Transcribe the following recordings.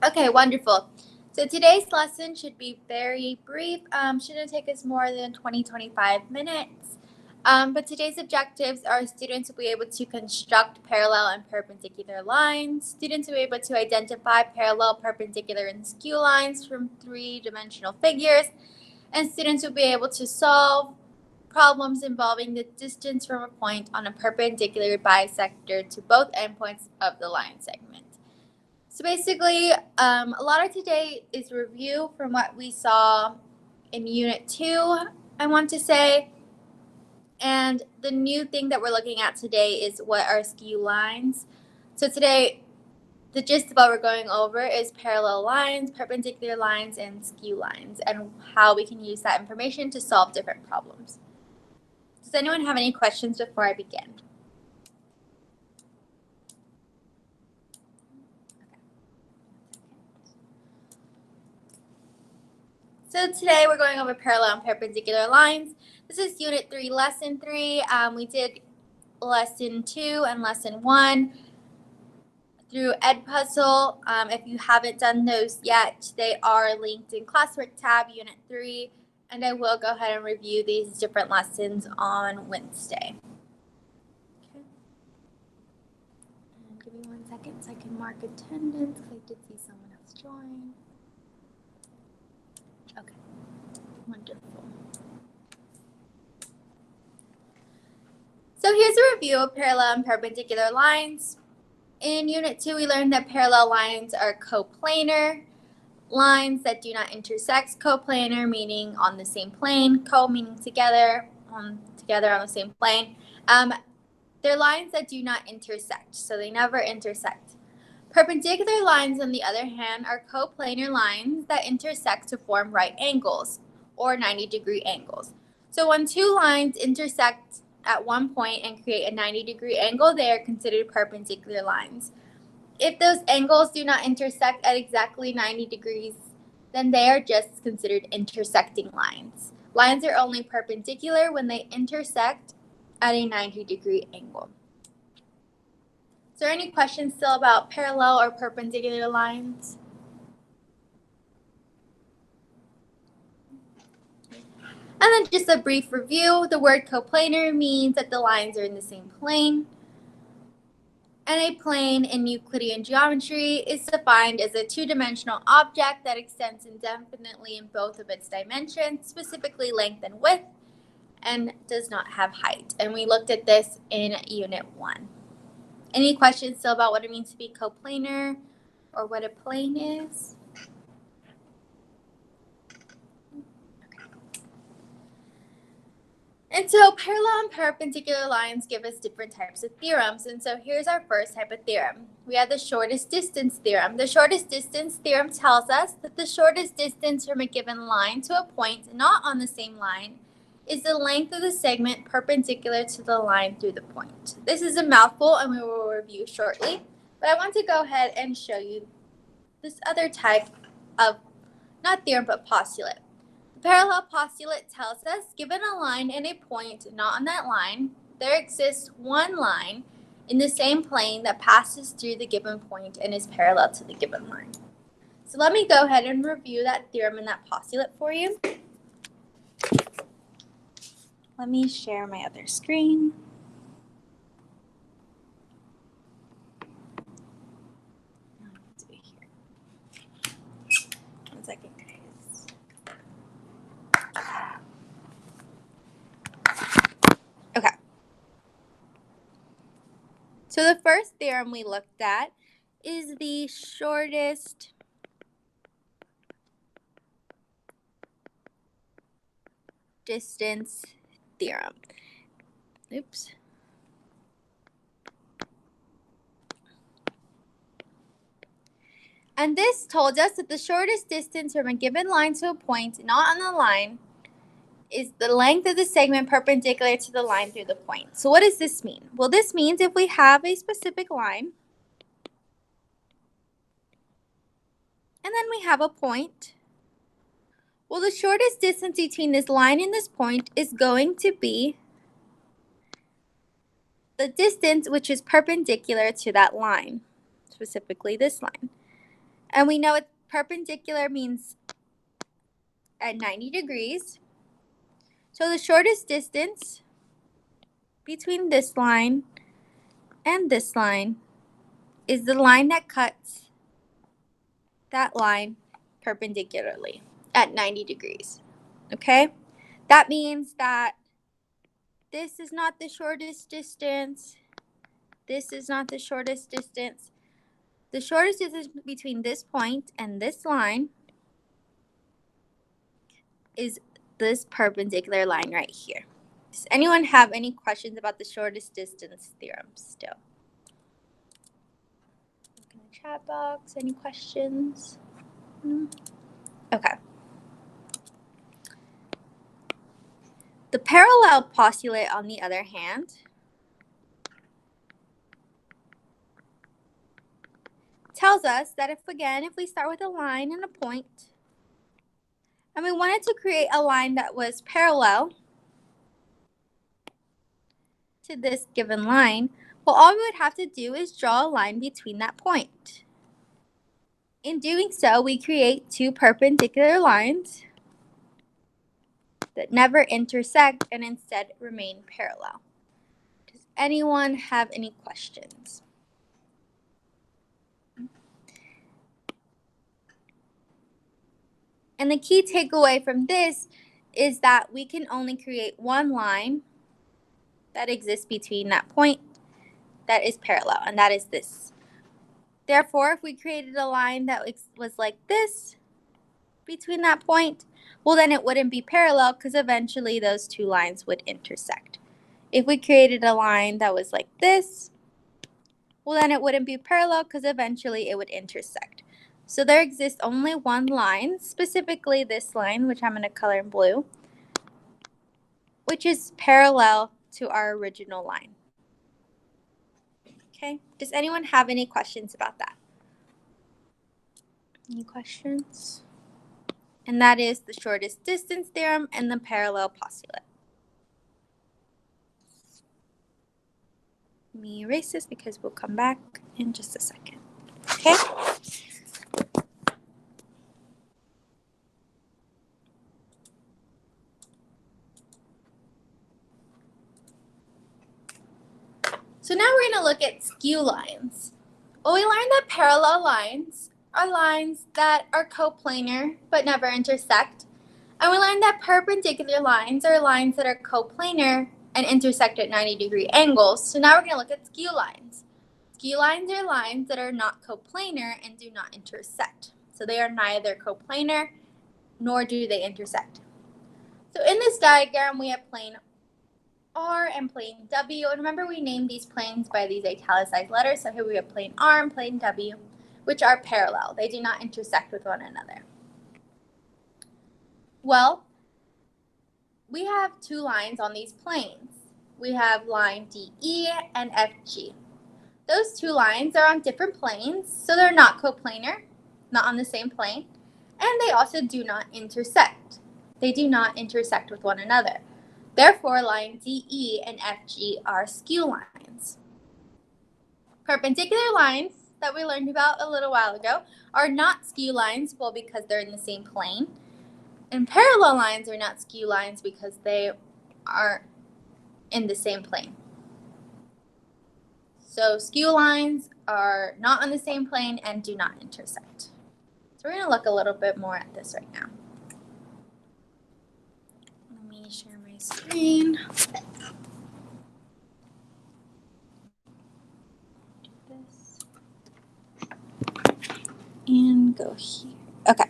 Okay, wonderful. So today's lesson should be very brief. Shouldn't take us more than 20-25 minutes. But today's objectives are students will be able to construct parallel and perpendicular lines. Students will be able to identify parallel, perpendicular, and skew lines from three-dimensional figures. And students will be able to solve problems involving the distance from a point on a perpendicular bisector to both endpoints of the line segment. So basically, a lot of today is review from what we saw in Unit 2, I want to say. And the new thing that we're looking at today is what are skew lines. So today, the gist of what we're going over is parallel lines, perpendicular lines, and skew lines, and how we can use that information to solve different problems. Does anyone have any questions before I begin? So today we're going over parallel and perpendicular lines. This is Unit 3, Lesson 3. We did Lesson 2 and Lesson 1 through Edpuzzle. If you haven't done those yet, they are linked in Classwork tab, Unit 3, and I will go ahead and review these different lessons on Wednesday. Okay. And give me 1 second so I can mark attendance because I did see someone else join. Okay, wonderful. So here's a review of parallel and perpendicular lines. In Unit 2, we learned that parallel lines are coplanar lines that do not intersect. Coplanar meaning on the same plane, co meaning together on the same plane. They're lines that do not intersect, so they never intersect. Perpendicular lines, on the other hand, are coplanar lines that intersect to form right angles or 90-degree angles. So when two lines intersect at one point and create a 90-degree angle, they are considered perpendicular lines. If those angles do not intersect at exactly 90 degrees, then they are just considered intersecting lines. Lines are only perpendicular when they intersect at a 90-degree angle. Is there any questions still about parallel or perpendicular lines? And then just a brief review. The word coplanar means that the lines are in the same plane. And a plane in Euclidean geometry is defined as a two-dimensional object that extends indefinitely in both of its dimensions, specifically length and width, and does not have height. And we looked at this in Unit 1. Any questions still about what it means to be coplanar or what a plane is? And so parallel and perpendicular lines give us different types of theorems. And so here's our first type of theorem. We have the shortest distance theorem. The shortest distance theorem tells us that the shortest distance from a given line to a point not on the same line is the length of the segment perpendicular to the line through the point. This is a mouthful and we will review shortly, but I want to go ahead and show you this other type of, not theorem, but postulate. The parallel postulate tells us, given a line and a point not on that line, there exists one line in the same plane that passes through the given point and is parallel to the given line. So let me go ahead and review that theorem and that postulate for you. Let me share my other screen. One second, guys. Okay. So the first theorem we looked at is the shortest distance theorem. Oops. And this told us that the shortest distance from a given line to a point not on the line is the length of the segment perpendicular to the line through the point. So what does this mean? Well, this means if we have a specific line, and then we have a point, well, the shortest distance between this line and this point is going to be the distance which is perpendicular to that line, specifically this line. And we know it's perpendicular means at 90 degrees. So the shortest distance between this line and this line is the line that cuts that line perpendicularly at 90 degrees. Okay? That means that this is not the shortest distance. This is not the shortest distance. The shortest distance between this point and this line is this perpendicular line right here. Does anyone have any questions about the shortest distance theorem still? Look in the chat box. Any questions? Okay. The parallel postulate, on the other hand, tells us that if we start with a line and a point, and we wanted to create a line that was parallel to this given line, well, all we would have to do is draw a line between that point. In doing so, we create two perpendicular lines that never intersect and instead remain parallel. Does anyone have any questions? And the key takeaway from this is that we can only create one line that exists between that point that is parallel, and that is this. Therefore, if we created a line that was like this between that point, well, then it wouldn't be parallel because eventually those two lines would intersect. If we created a line that was like this, well, then it wouldn't be parallel because eventually it would intersect. So there exists only one line, specifically this line, which I'm going to color in blue, which is parallel to our original line. Okay, does anyone have any questions about that? Any questions? And that is the shortest distance theorem and the parallel postulate. Let me erase this because we'll come back in just a second. Okay? So now we're going to look at skew lines. Well, we learned that parallel lines are lines that are coplanar but never intersect. And we learned that perpendicular lines are lines that are coplanar and intersect at 90-degree angles. So now we're going to look at skew lines. Skew lines are lines that are not coplanar and do not intersect. So they are neither coplanar nor do they intersect. So in this diagram, we have plane R and plane W. And remember, we named these planes by these italicized letters. So here we have plane R and plane W, which are parallel. They do not intersect with one another. Well, we have two lines on these planes. We have line DE and FG. Those two lines are on different planes, so they're not coplanar, not on the same plane, and they also do not intersect. They do not intersect with one another. Therefore, line DE and FG are skew lines. Perpendicular lines that we learned about a little while ago are not skew lines, well, because they're in the same plane. And parallel lines are not skew lines because they are in the same plane. So skew lines are not on the same plane and do not intersect. So we're going to look a little bit more at this right now. Let me share my screen. Do this. And go here. Okay.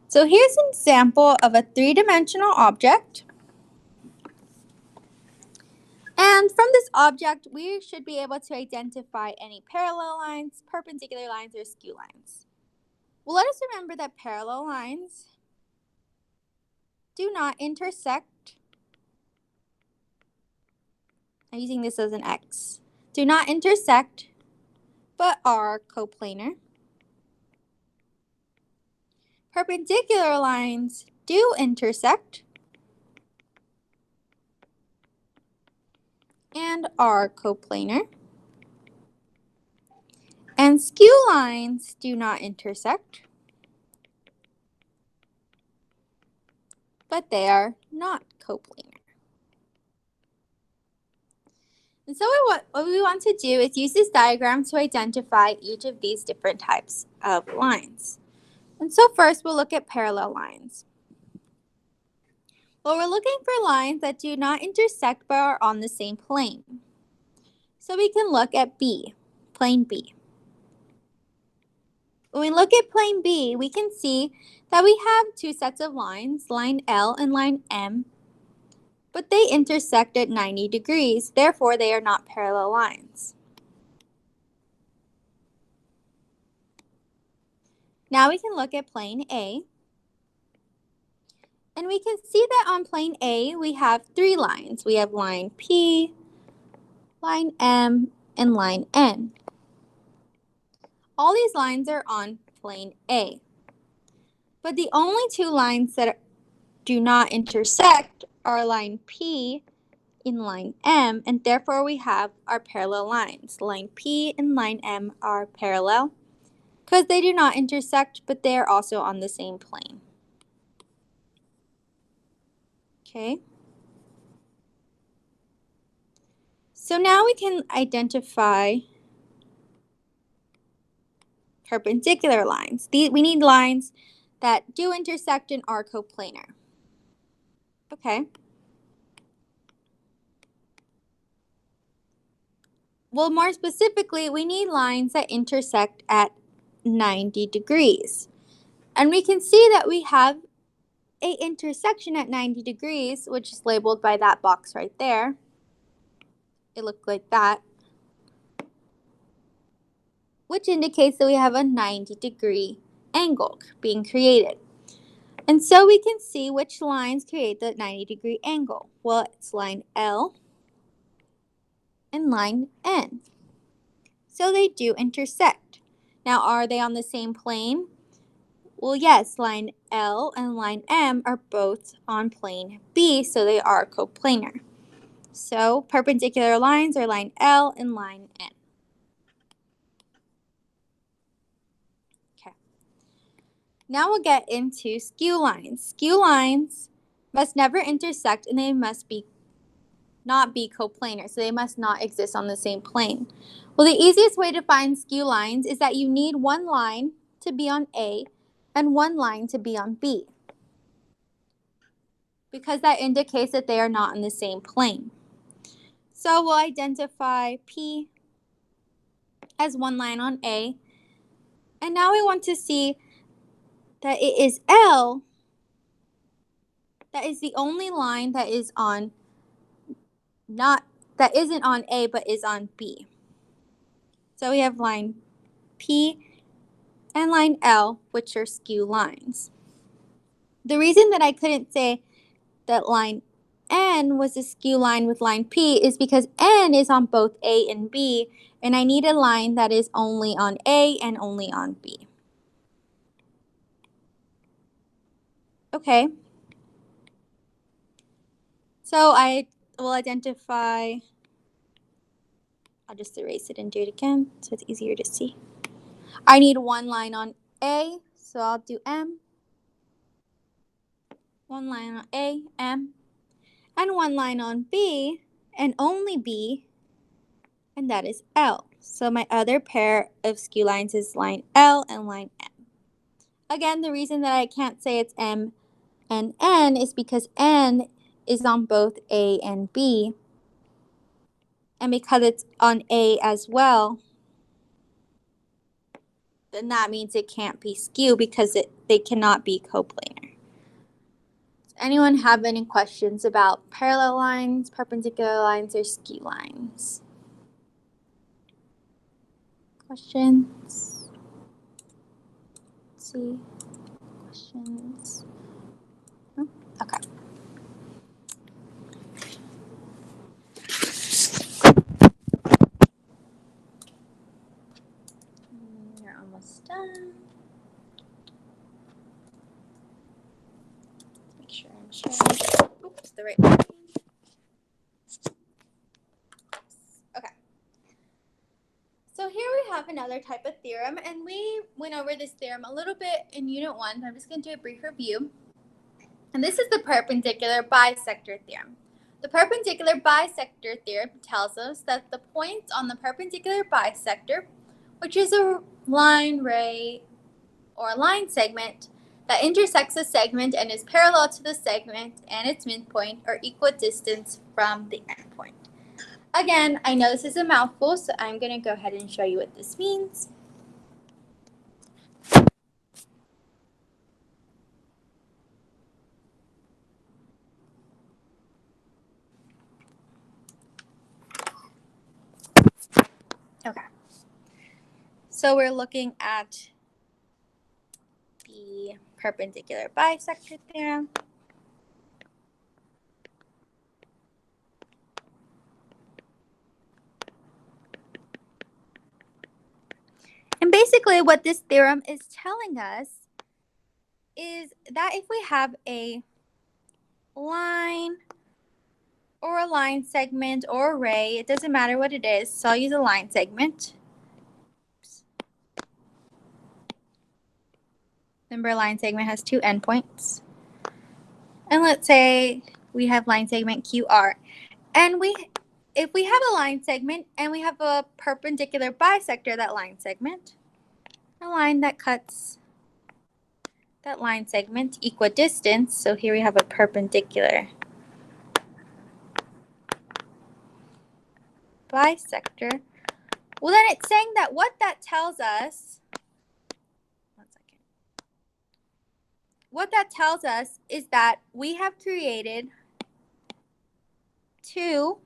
So here's an example of a three-dimensional object. And from this object, we should be able to identify any parallel lines, perpendicular lines, or skew lines. Well, let us remember that parallel lines do not intersect. I'm using this as an X. Do not intersect, but are coplanar. Perpendicular lines do intersect and are coplanar. And skew lines do not intersect, but they are not coplanar. And so what we want to do is use this diagram to identify each of these different types of lines. And so first we'll look at parallel lines. Well, we're looking for lines that do not intersect but are on the same plane. So we can look at B, plane B. When we look at plane B, we can see that we have two sets of lines, line L and line M, but they intersect at 90 degrees. Therefore, they are not parallel lines. Now we can look at plane A. And we can see that on plane A, we have three lines. We have line P, line M, and line N. All these lines are on plane A. But the only two lines that do not intersect are line P and line M, and therefore we have our parallel lines. Line P and line M are parallel because they do not intersect, but they are also on the same plane. Okay. So now we can identify perpendicular lines. We need lines that do intersect and are coplanar. Okay. Well, more specifically, we need lines that intersect at 90 degrees. And we can see that we have an intersection at 90 degrees, which is labeled by that box right there. It looked like that, which indicates that we have a 90-degree angle being created. And so we can see which lines create the 90-degree angle. Well, it's line L and line N. So they do intersect. Now, are they on the same plane? Well, yes, line L and line M are both on plane B, so they are coplanar. So perpendicular lines are line L and line N. Okay. Now we'll get into skew lines. Skew lines must never intersect and they must not be coplanar, so they must not exist on the same plane. Well, the easiest way to find skew lines is that you need one line to be on A and one line to be on B, because that indicates that they are not on the same plane. So we'll identify P as one line on A, and now we want to see that it is L that is the only line that is on that isn't on A but is on B. So we have line P and line L, which are skew lines. The reason that I couldn't say that line N was a skew line with line P is because N is on both A and B, and I need a line that is only on A and only on B. Okay. So I will identify, I'll just erase it and do it again so it's easier to see. I need one line on A, so I'll do M. One line on A, M. And one line on B, and only B, and that is L. So my other pair of skew lines is line L and line M. Again, the reason that I can't say it's M and N is because N is on both A and B. And because it's on A as well, then that means it can't be skew because they cannot be coplanar. Does anyone have any questions about parallel lines, perpendicular lines, or skew lines? Questions? Let's see. Questions? No? Okay. You're almost done. Make sure I'm sharing. Oops, the right one. Okay. So here we have another type of theorem, and we went over this theorem a little bit in Unit 1, so I'm just going to do a brief review. And this is the perpendicular bisector theorem. The perpendicular bisector theorem tells us that the point on the perpendicular bisector, which is a line, ray, or a line segment that intersects a segment and is parallel to the segment and its midpoint, are equidistant from the endpoint. Again, I know this is a mouthful, so I'm going to go ahead and show you what this means. Okay. So we're looking at the perpendicular bisector theorem. And basically what this theorem is telling us is that if we have a line or a line segment or ray, it doesn't matter what it is, so I'll use a line segment. Remember, a line segment has two endpoints. And let's say we have line segment QR. And if we have a line segment and we have a perpendicular bisector that line segment, a line that cuts that line segment equidistant, so here we have a perpendicular bisector, well then it's saying that what that tells us, what that tells us is that we have created two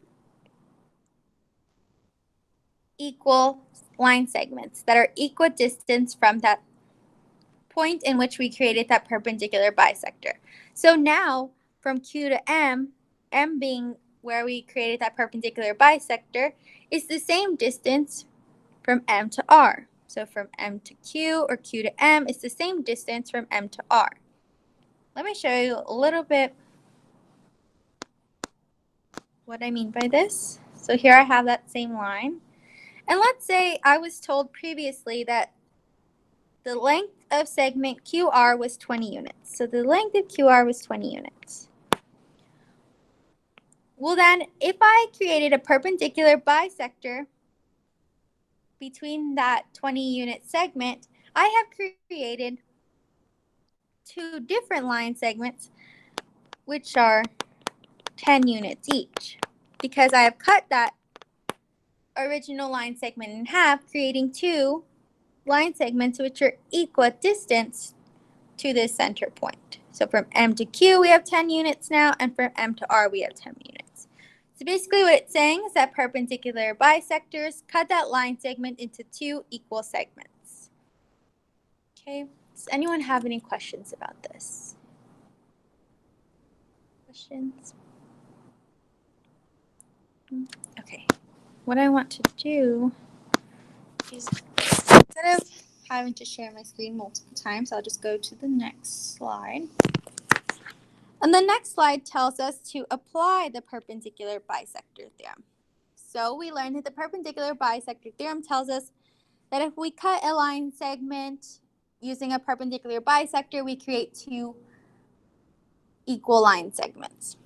equal line segments that are equidistant from that point in which we created that perpendicular bisector. So now from Q to M, M being where we created that perpendicular bisector, is the same distance from M to R. So from M to Q or Q to M is the same distance from M to R. Let me show you a little bit what I mean by this. So here I have that same line. And let's say I was told previously that the length of segment QR was 20 units. So the length of QR was 20 units. Well then, if I created a perpendicular bisector between that 20 unit segment, I have created two different line segments which are 10 units each, because I have cut that original line segment in half, creating two line segments which are equidistant to this center point. So from M to Q we have 10 units now, and from M to R we have 10 units. So basically what it's saying is that perpendicular bisectors cut that line segment into two equal segments. Okay, does anyone have any questions about this? Questions? Okay, what I want to do is, instead of having to share my screen multiple times, I'll just go to the next slide. And the next slide tells us to apply the perpendicular bisector theorem. So we learned that the perpendicular bisector theorem tells us that if we cut a line segment using a perpendicular bisector, we create two equal line segments.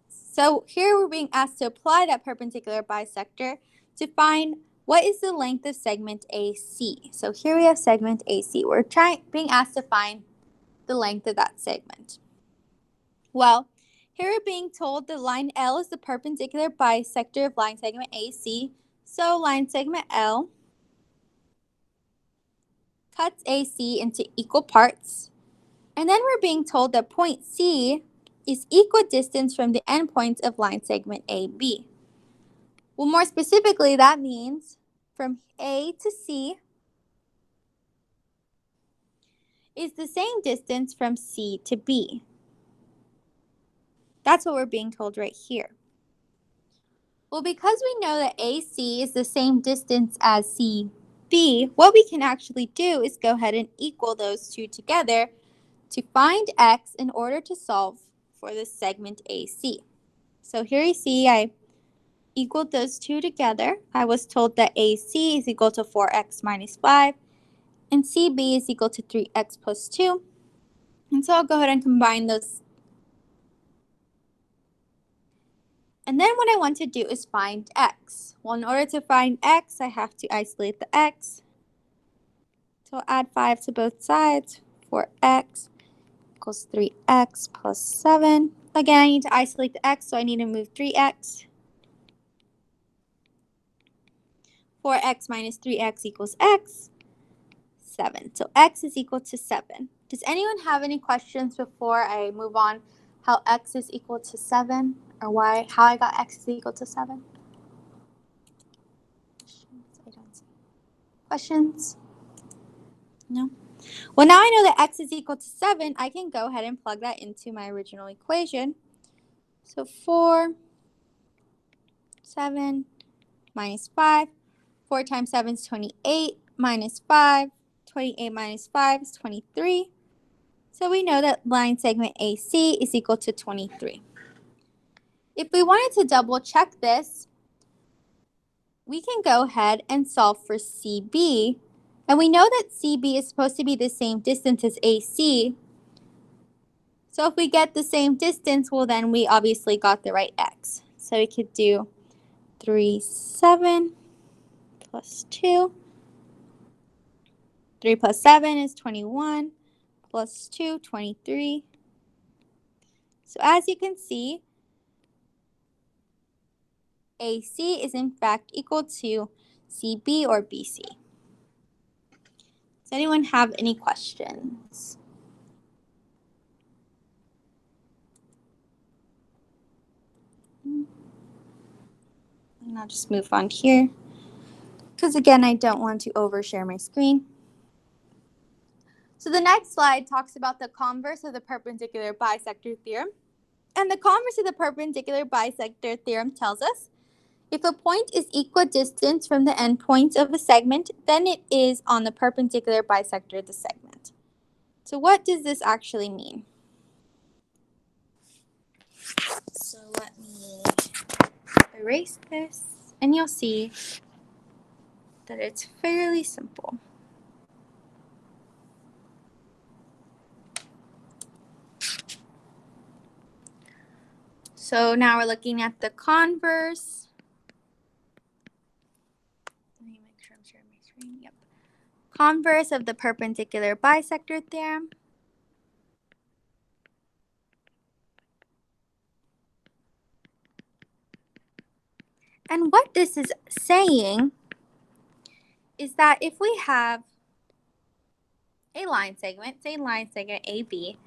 So here we're being asked to apply that perpendicular bisector to find what is the length of segment AC. So here we have segment AC. We're being asked to find the length of that segment. Well, here we're being told the line L is the perpendicular bisector of line segment AC. So line segment L cuts AC into equal parts. And then we're being told that point C is equidistant from the endpoints of line segment AB. Well, more specifically, that means from A to C is the same distance from C to B. That's what we're being told right here. Well, because we know that AC is the same distance as CB, what we can actually do is go ahead and equal those two together to find X in order to solve for the segment AC. So here you see I equal those two together. I was told that AC is equal to 4x minus 5, and CB is equal to 3x plus 2. And so I'll go ahead and combine those. And then what I want to do is find x. Well, in order to find x, I have to isolate the x. So I'll add 5 to both sides. 4x equals 3x plus 7. Again, I need to isolate the x, so I need to move 3x. 4x minus 3x equals x, 7. So x is equal to 7. Does anyone have any questions before I move on how x is equal to 7, or how I got x is equal to 7? I don't see. Questions? No? Well, now I know that x is equal to 7, I can go ahead and plug that into my original equation. So 4, 7 minus 5. 4 times 7 is 28 minus 5. 28 minus 5 is 23. So we know that line segment AC is equal to 23. If we wanted to double check this, we can go ahead and solve for CB. And we know that CB is supposed to be the same distance as AC. So if we get the same distance, well, then we obviously got the right x. So we could do 3, 7 plus 2. 3 plus 7 is 21, plus 2, 23. So as you can see, AC is in fact equal to CB or BC. Does anyone have any questions? And I'll just move on here, because again, I don't want to overshare my screen. So the next slide talks about the converse of the perpendicular bisector theorem. And the converse of the perpendicular bisector theorem tells us if a point is equidistant from the endpoints of a segment, then it is on the perpendicular bisector of the segment. So what does this actually mean? So let me erase this, and you'll see that it's fairly simple. So now we're looking at the converse. Let me make sure I'm sharing my screen. Yep. Converse of the perpendicular bisector theorem. And what this is saying is that if we have a line segment, say line segment AB,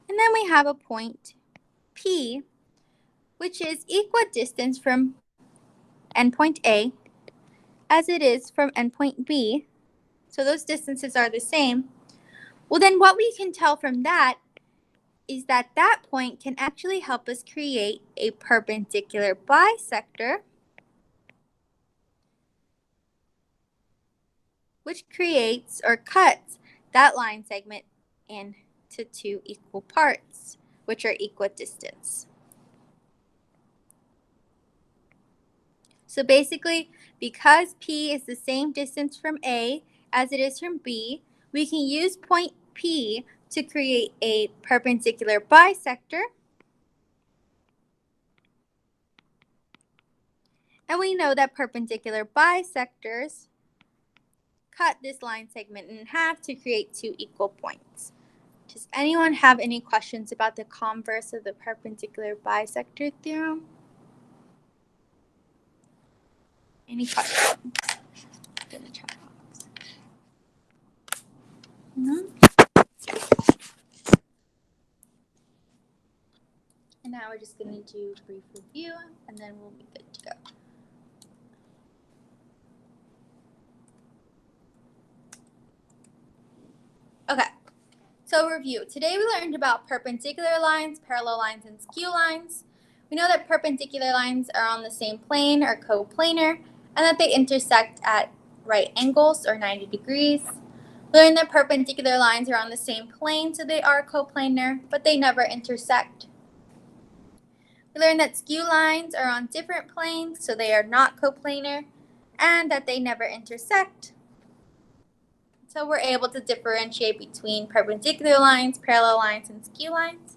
and then we have a point P, which is equidistant from endpoint A as it is from endpoint B, so those distances are the same, well then what we can tell from that is that that point can actually help us create a perpendicular bisector, which creates or cuts that line segment into two equal parts, which are equidistant. So basically, because P is the same distance from A as it is from B, we can use point P to create a perpendicular bisector. And we know that perpendicular bisectors cut this line segment in half to create two equal points. Does anyone have any questions about the converse of the perpendicular bisector theorem? Any questions in the chat box? No? And now we're just going to do a brief review, and then we'll be good to go. Okay, so review. Today we learned about perpendicular lines, parallel lines, and skew lines. We know that perpendicular lines are on the same plane or coplanar, and that they intersect at right angles or 90 degrees. We learned that perpendicular lines are on the same plane, so they are coplanar, but they never intersect. We learned that skew lines are on different planes, so they are not coplanar, and that they never intersect. So we're able to differentiate between perpendicular lines, parallel lines, and skew lines.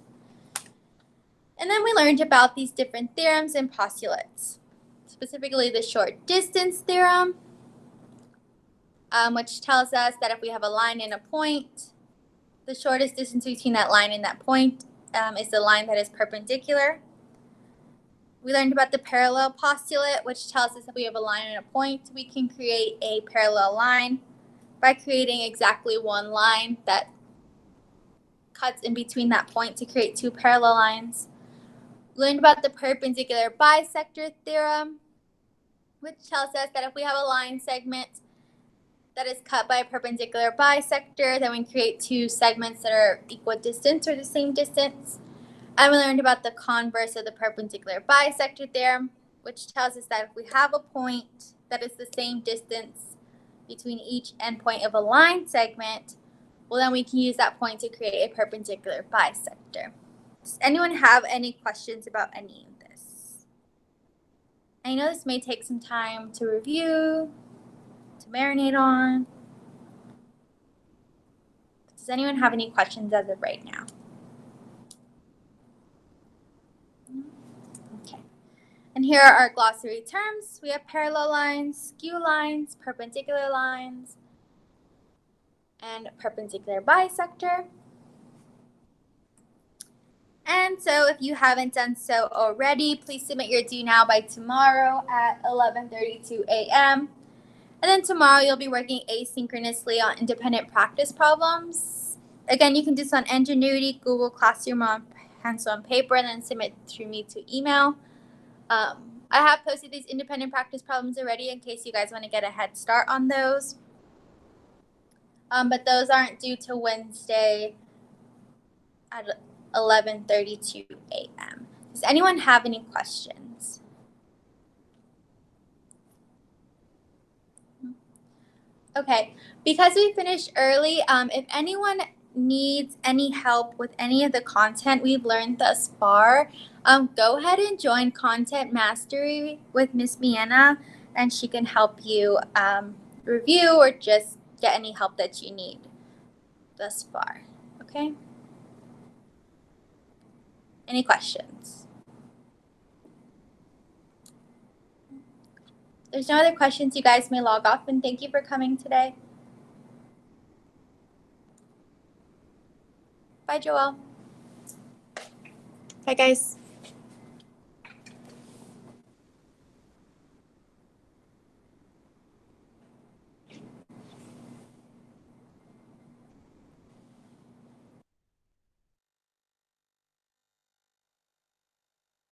And then we learned about these different theorems and postulates, specifically the short distance theorem, which tells us that if we have a line and a point, the shortest distance between that line and that point is the line that is perpendicular. We learned about the parallel postulate, which tells us if we have a line and a point, we can create a parallel line by creating exactly one line that cuts in between that point to create two parallel lines. We learned about the perpendicular bisector theorem, which tells us that if we have a line segment that is cut by a perpendicular bisector, then we create two segments that are equidistant or the same distance. And we learned about the converse of the perpendicular bisector theorem, which tells us that if we have a point that is the same distance between each endpoint of a line segment, well, then we can use that point to create a perpendicular bisector. Does anyone have any questions about any of this? I know this may take some time to review, to marinate on. Does anyone have any questions as of right now? Okay. And here are our glossary terms. We have parallel lines, skew lines, perpendicular lines, and perpendicular bisector. And so if you haven't done so already, please submit your due now by tomorrow at 11:32 a.m. And then tomorrow you'll be working asynchronously on independent practice problems. Again, you can do this on Ingenuity, Google Classroom, on pencil and paper, and then submit through me to email. I have posted these independent practice problems already in case you guys want to get a head start on those. But those aren't due till Wednesday at 11:32 a.m. Does anyone have any questions? Okay, because we finished early, if anyone needs any help with any of the content we've learned thus far, go ahead and join Content Mastery with Miss Miena, and she can help you review or just get any help that you need thus far. Okay? Any questions? If there's no other questions, you guys may log off, and thank you for coming today. Bye, Joelle. Bye, guys.